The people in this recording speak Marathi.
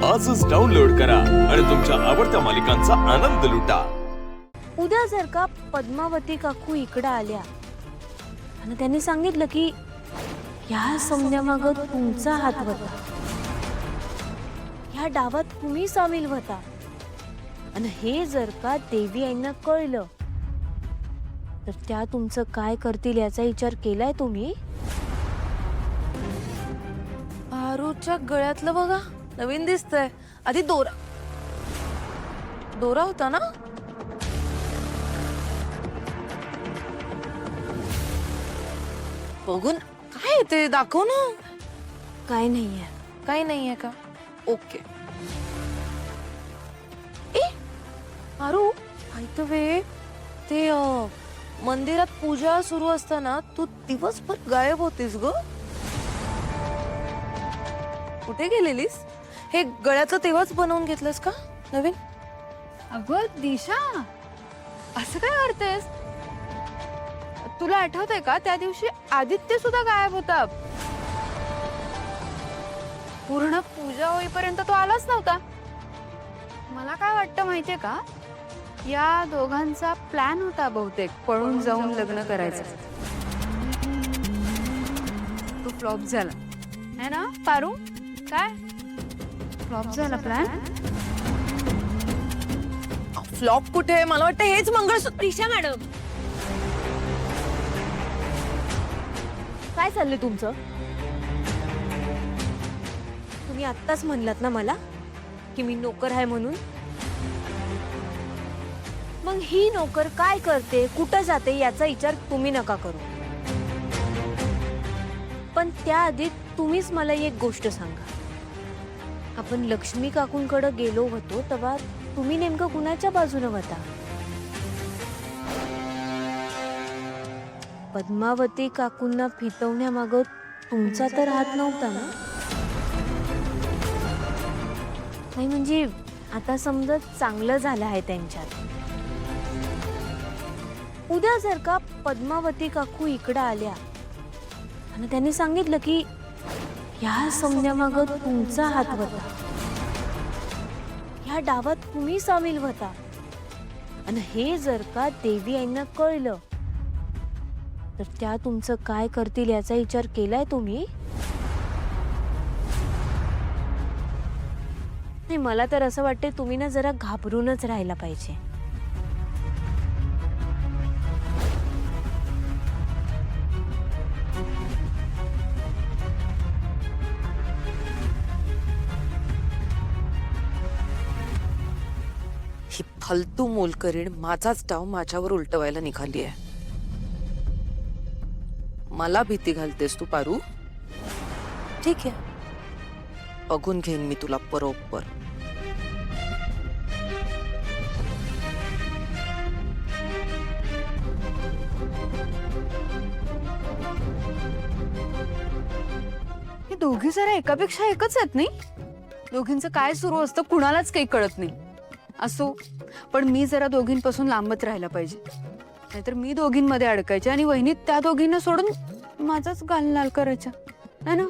आजच डाउनलोड करा आणि तुमच्या आवडत्या मालिकांचा आनंद लुटा। उद्या जर का पद्मावती काकू इकडे आल्या आणि त्यांनी सांगितलं की या समन्यामागे तुमचा हात होता, या डावात तुम्ही सामील होता आणि हे जर का देवी आईंना कळलं तर त्या तुमचं काय करतील याचा विचार केलाय तुम्ही? आरूच्या गळ्यातलं बघा, नवीन दिसतंय। आधी दोरा दोरा होता ना? बघून काय ते दाखव ना। काय नाहीये, काही नाहीये का? ओके। ए आरू, बाय द वे, ते मंदिरात पूजा सुरू असताना तू दिवसभर गायब होतीस ग। कुठे गेलेलीस? हे गळ्यातलं तेव्हाच बनवून घेतलंस का नवीन? अगं दिशा, असं काय करतेस? तुला आठवतंय का त्या दिवशी आदित्य सुद्धा गायब होता। पूर्ण पूजा होईपर्यंत तो आलाच नव्हता। मला काय वाटतं माहितीये का, या दोघांचा प्लॅन होता बहुतेक पळून जाऊन लग्न करायचं। तो फ्लॉप झाला है ना पारू? काय फ्लॉप झाला प्लॅन? फ्लॉप कुठे? मला वाटतं हेच मंगळसूत्र। दिशा मॅडम, काय चाललंय तुमचं? तुम्ही आत्ताच म्हणलात ना मला की मी नोकर आहे म्हणून। मग ही नोकर काय करते, कुठं जाते याचा विचार तुम्ही नका करू। पण त्याआधी तुम्हीच मला एक गोष्ट सांगा, आपण लक्ष्मी काकूंकडे गेलो होतो तेव्हा तुम्ही नेमकं कुणाच्या बाजूने होता? पद्मावती काकूंना फितवण्यामागं तुमचा तर हात नव्हता ना? नाही म्हणजे आता समजत चांगलं झालं आहे त्यांच्यात। उद्या जर का पद्मावती काकू इकडे आल्या आणि त्यांनी सांगितलं की या समन्यामागे तुमचा हात होता, या डावात तुम्ही सामील होता आणि हे जर का देवी आईंना कळलं तर त्या तुमचं काय करतील याचा विचार केलाय तुम्ही? नाही, मला तर असं वाटते तुम्ही ना जरा घाबरूनच राहायला पाहिजे। ही फालतू मोलकरीण माझाच डाव माझ्यावर उलटवायला निघाली आहे। मला भीती घालतेस तू पारू? ठीक आहे, बघून घेईन मी तुला बरोबर। हे दोघे जरा एकापेक्षा एकच आहेत नाही? दोघींचं काय सुरू असतं कुणालाच काही कळत नाही। असो, पण मी जरा दोघींपासून लांबच राहायला पाहिजे, नाहीतर मी दोघींमध्ये अडकायचे आणि वहिनी त्या दोघींना सोडून माझाच गाल लाल करायच्या, है ना?